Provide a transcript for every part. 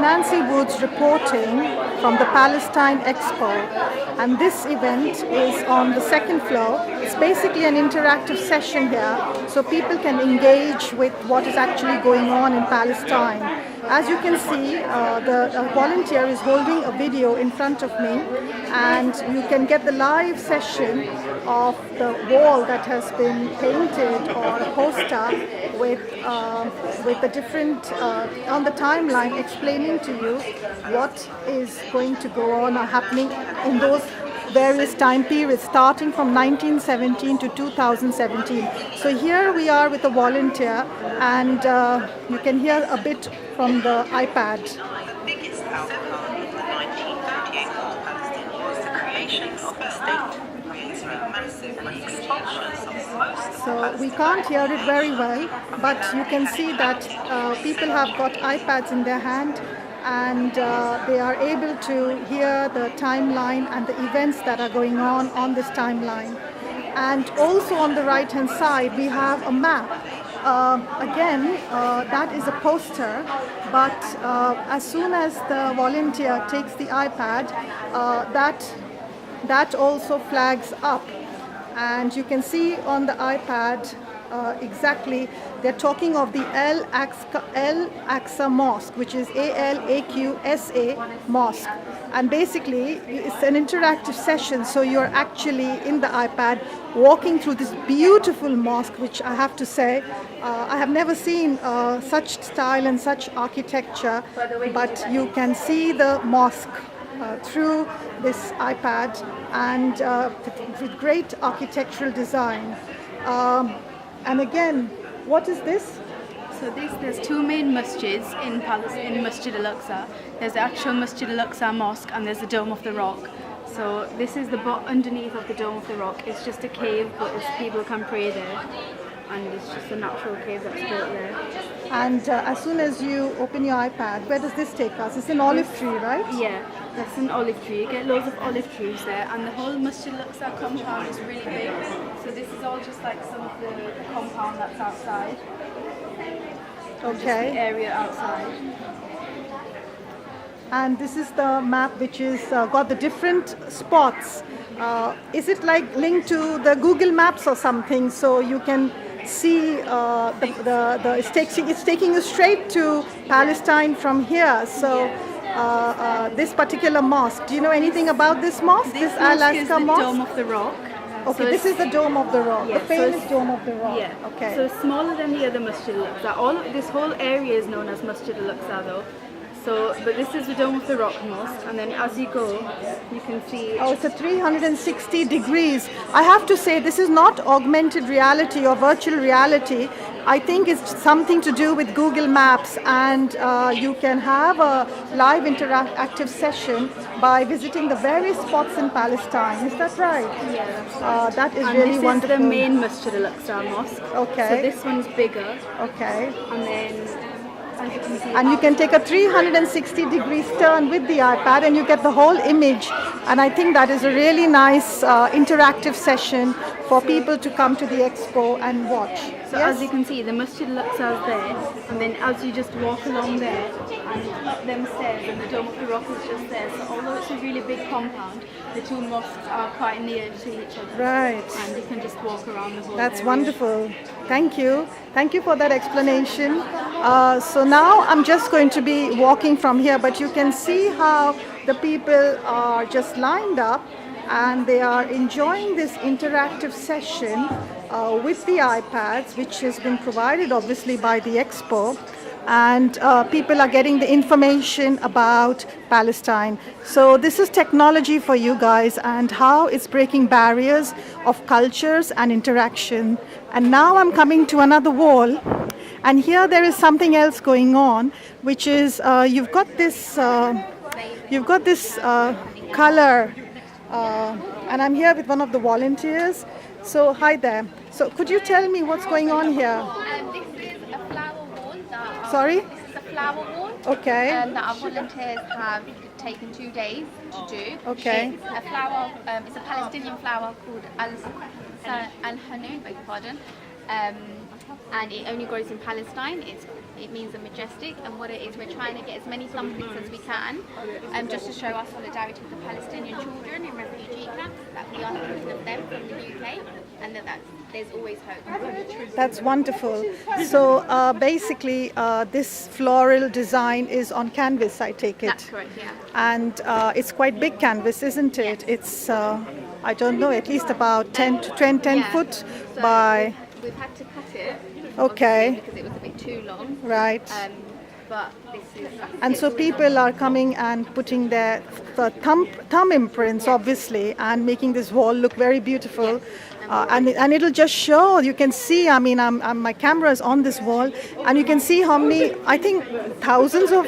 Nancy Woods reporting from the Palestine Expo, and this event is on the second floor. It's basically an interactive session here, so people can engage with what is actually going on in Palestine. As you can see, the volunteer is holding a video in front of me, and you can get the live session of the wall that has been painted, or a poster with the different on the timeline explaining to you what is going to go on or happening in those various time periods starting from 1917 to 2017. So here we are with a volunteer, and you can hear a bit from the iPad. Biggest outcome of the 1948 Palestinian was the creation of a state, creating a massive expulsion of most. So we can't hear it very well, but you can see that people have got iPads in their hand, and they are able to hear the timeline and the events that are going on this timeline. And also on the right hand side we have a map. Again, that is a poster, but as soon as the volunteer takes the iPad, that also flags up, and you can see on the iPad exactly they're talking of the Al Aqsa Mosque, which is ALAQSA Mosque, and basically it's an interactive session, so you're actually in the iPad walking through this beautiful mosque, which I have to say I have never seen such style and such architecture, but you can see the mosque through this iPad, and with great architectural design. And again, what is this? So there's two main masjids in Palestine, in Masjid al-Aqsa. There's the actual Masjid al-Aqsa mosque, and there's the Dome of the Rock. So this is the underneath of the Dome of the Rock. It's just a cave, but people can pray there, and it's just a natural cave that's built there. And as soon as you open your iPad, where does this take us? It's an olive tree, right? Yeah, that's an olive tree. You get loads of olive trees there, and the whole Masjid al-Aqsa compound is really big. So this is all just like some of the compound that's outside. Just the Okay. area outside. And this is the map, which is got the different spots. Is it like linked to the Google Maps or something, so you can see it's taking you straight to Palestine from here? So this particular mosque, do you know anything about this mosque? This Al mosque is the Aqsa mosque? Dome of the Rock. Okay, So this is the Dome of the Rock, Yeah, the so famous it's- Dome of the Rock. Yeah. Okay. So it's smaller than the other Masjid al-Aqsa. This whole area is known as Masjid al-Aqsa though. So, but this is the Dome of the Rock mosque, and then as you go, you can see. Oh, it's a 360 degrees. I have to say, this is not augmented reality or virtual reality. I think it's something to do with Google Maps, and you can have a live interactive session by visiting the various spots in Palestine. Is that right? Yeah, that's right. That is And really this wonderful. is the main Masjid al-Aqsa mosque. Okay. So this one's bigger, Okay. and then as you can see. And you can take a 360 degrees turn with the iPad, and you get the whole image. And I think that is a really nice interactive session for people to come to the expo and watch. So Yes? as you can see, the Masjid al-Aqsa is there, and then as you just walk along there and up them stairs, and the Dome of the Rock is just there. So although it's a really big compound, the two mosques are quite near to each other. Right. And you can just walk around the whole That's area. wonderful. Thank you. Thank you for that explanation. So now I'm just going to be walking from here, but you can see how the people are just lined up, and they are enjoying this interactive session with the iPads, which has been provided obviously by the expo. And people are getting the information about Palestine. So this is technology for you guys, and how it's breaking barriers of cultures and interaction. And now I'm coming to another wall, and here there is something else going on, which is you've got this color, and I'm here with one of the volunteers. So hi there. So could you tell me what's going on here? This is a flower wall that Sorry? this is a flower wall Okay. that our volunteers have taken 2 days to do. Okay. It's a flower. It's a Palestinian flower called Al Hanoun, beg your pardon. and it only grows in Palestine. It means a majestic, and what it is, we're trying to get as many thumbprints as we can, just to show our solidarity with the Palestinian children in refugee camps, that we are thinking of them from the UK, and that there's always hope. That's wonderful. So basically, this floral design is on canvas, I take it. That's correct, yeah. And it's quite big canvas, isn't it? It's, I don't know, at least about 10 Yeah. foot So by... We've had to cut it. Okay. obviously, because it was a bit too long. Right. But this is. And so people are coming and putting their thumb imprints, obviously, and making this wall look very beautiful. And it'll just show, you can see, I mean, my camera is on this wall, and you can see how many, I think thousands of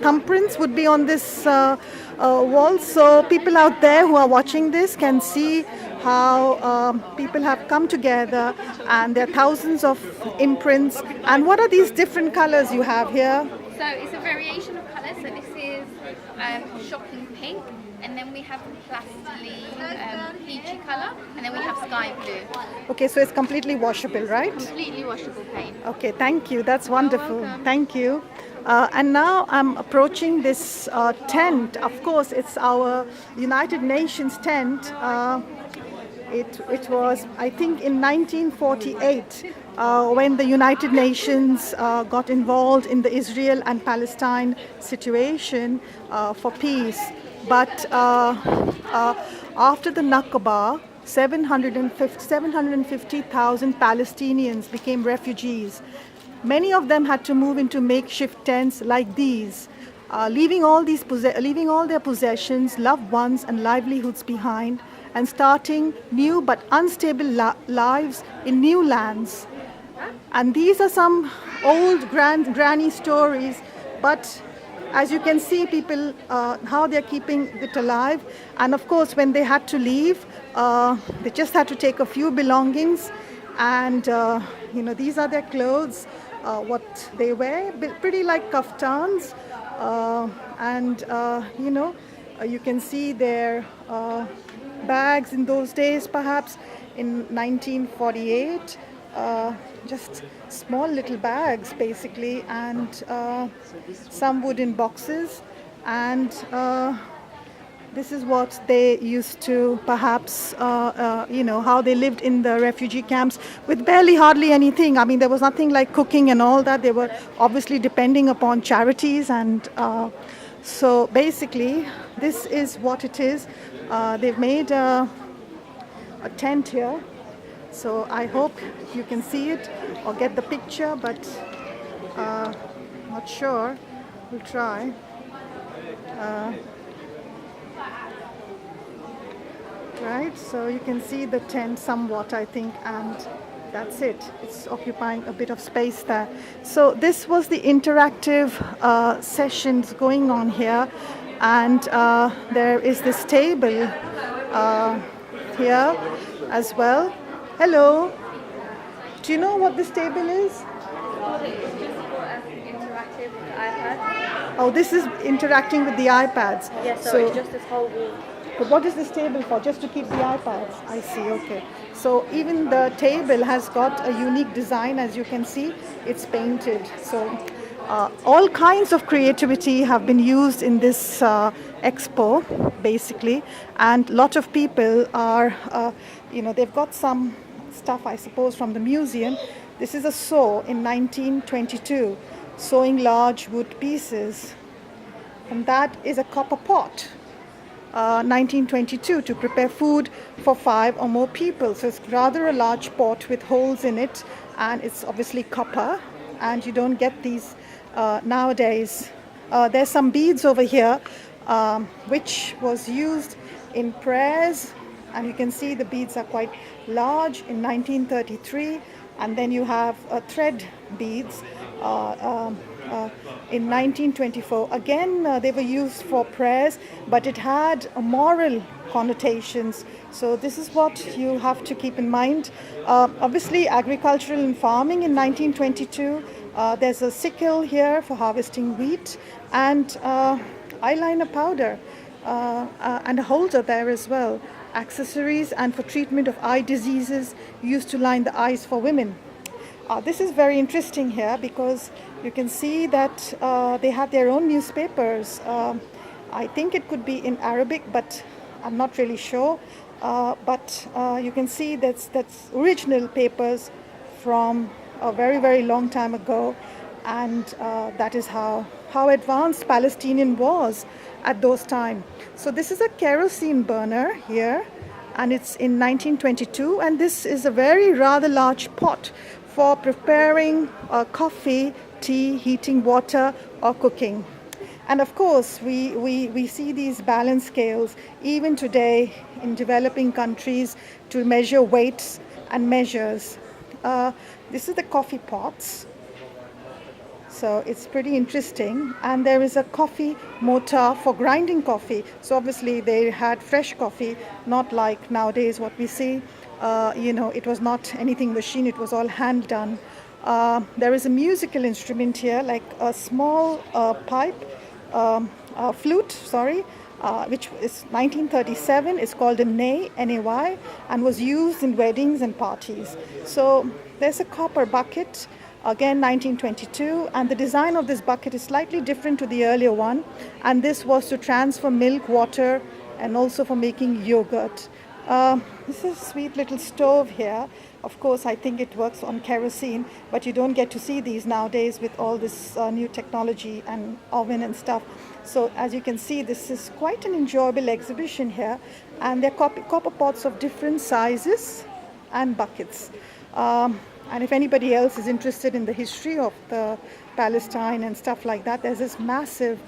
thumbprints would be on this wall. So people out there who are watching this can see how people have come together, and there are thousands of imprints. And what are these different colors you have here? So it's a variation of colours. So this is shocking pink, and then we have plasticky peachy colour, and then we have sky blue. Okay, so it's completely washable, right? Completely washable paint. Okay, thank you. That's wonderful. welcome. Thank you. And now I'm approaching this tent. Of course, it's our United Nations tent. It was, I think, in 1948 when the United Nations got involved in the Israel and Palestine situation for peace. But after the Nakba, 750,000 Palestinians became refugees. Many of them had to move into makeshift tents like these, leaving all their possessions, loved ones, and livelihoods behind, and starting new but unstable lives in new lands. And these are some old granny stories, but as you can see, people, how they're keeping it alive. And of course, when they had to leave, they just had to take a few belongings, and these are their clothes, what they wear, pretty like kaftans, you can see their bags in those days, perhaps in 1948, just small little bags basically, and some wooden boxes, and this is what they used to perhaps, how they lived in the refugee camps with hardly anything. I mean, there was nothing like cooking and all that. They were obviously depending upon charities, and so basically this is what it is. They've made a tent here, so I hope you can see it or get the picture, but not sure. We'll try. Right, so you can see the tent somewhat, I think, and that's it. It's occupying a bit of space there. So this was the interactive sessions going on here, and there is this table here as well. Hello. Do you know what this table is? Interactive with the iPad. Oh, this is interacting with the iPads. Yeah, so it's just this whole wall. But what is this table for? Just to keep the iPads? I see, okay. So even the table has got a unique design, as you can see. It's painted. So all kinds of creativity have been used in this expo, basically. And a lot of people are, they've got some stuff, I suppose, from the museum. This is a saw in 1922, sawing large wood pieces. And that is a copper pot. 1922, to prepare food for 5 or more people. So it's rather a large pot with holes in it, and it's obviously copper, and you don't get these nowadays. There's some beads over here, which was used in prayers, and you can see the beads are quite large in 1933, and then you have thread beads in 1924. Again, they were used for prayers, but it had moral connotations. So this is what you have to keep in mind. Obviously, agricultural and farming in 1922. There's a sickle here for harvesting wheat, and eyeliner powder, and a holder there as well. Accessories and for treatment of eye diseases used to line the eyes for women. This is very interesting here because you can see that they have their own newspapers. I think it could be in Arabic, but I'm not really sure. But you can see that's original papers from a very, very long time ago. And that is how advanced Palestinian was at those times. So this is a kerosene burner here, and it's in 1922, and this is a very rather large pot for preparing coffee, tea, heating water, or cooking. And of course, we see these balance scales even today in developing countries to measure weights and measures. This is the coffee pots. So it's pretty interesting. And there is a coffee mortar for grinding coffee. So obviously they had fresh coffee, not like nowadays what we see. It was not anything machine, it was all hand done. There is a musical instrument here, like a small flute, which is 1937. It's called a ney, N-A-Y, and was used in weddings and parties. So there's a copper bucket, again 1922, and the design of this bucket is slightly different to the earlier one, and this was to transfer milk, water, and also for making yogurt. This is a sweet little stove here. Of course, I think it works on kerosene, but you don't get to see these nowadays with all this new technology and oven and stuff. So as you can see, this is quite an enjoyable exhibition here, and they're copper pots of different sizes and buckets. And if anybody else is interested in the history of the Palestine and stuff like that, there's this massive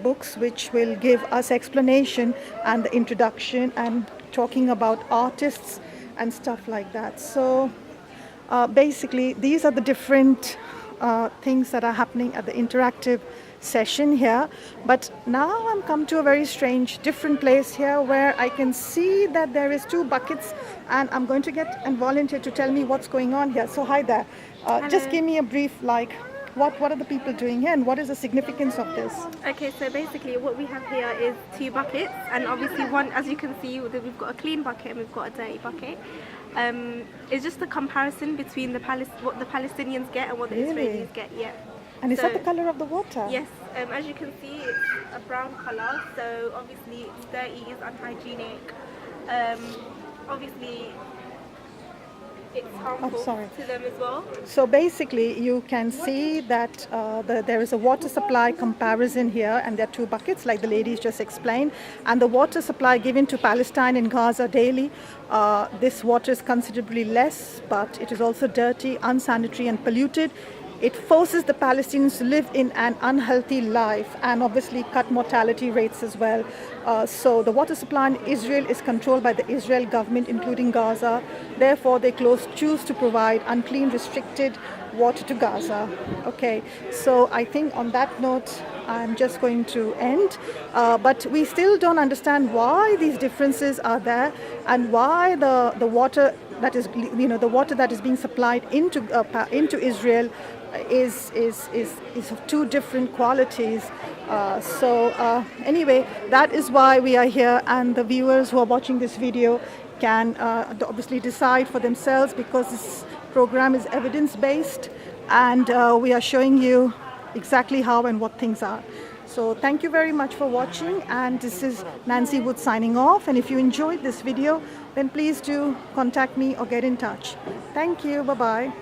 books which will give us explanation and the introduction and talking about artists and stuff like that. So basically these are the different things that are happening at the interactive session here. But now I'm come to a very strange different place here where I can see that there is 2 buckets, and I'm going to get a volunteer to tell me what's going on here. So hi there. Just give me a brief, like what are the people doing here and what is the significance of this? Okay, so basically what we have here is 2 buckets, and obviously one, as you can see, we've got a clean bucket and we've got a dirty bucket. It's just a comparison between what the Palestinians get and what the Israelis get. Yeah. And is that the color of the water? Yes, as you can see, it's a brown color, so obviously it's dirty, it's unhygienic. Obviously it's harmful to them as well. So basically you can see that there is a water supply comparison here, and there are 2 buckets like the ladies just explained, and the water supply given to Palestine and Gaza daily, this water is considerably less, but it is also dirty, unsanitary and polluted. It forces the Palestinians to live in an unhealthy life and obviously cut mortality rates as well. So the water supply in Israel is controlled by the Israel government, including Gaza. Therefore, they choose to provide unclean, restricted water to Gaza. Okay, so I think on that note, I'm just going to end. But we still don't understand why these differences are there and why the water that is, the water that is being supplied into Israel is of 2 different qualities. Anyway, that is why we are here, and the viewers who are watching this video can obviously decide for themselves, because this program is evidence-based, and we are showing you exactly how and what things are. So thank you very much for watching, and this is Nancy Wood signing off. And if you enjoyed this video, then please do contact me or get in touch. Thank you. Bye-bye.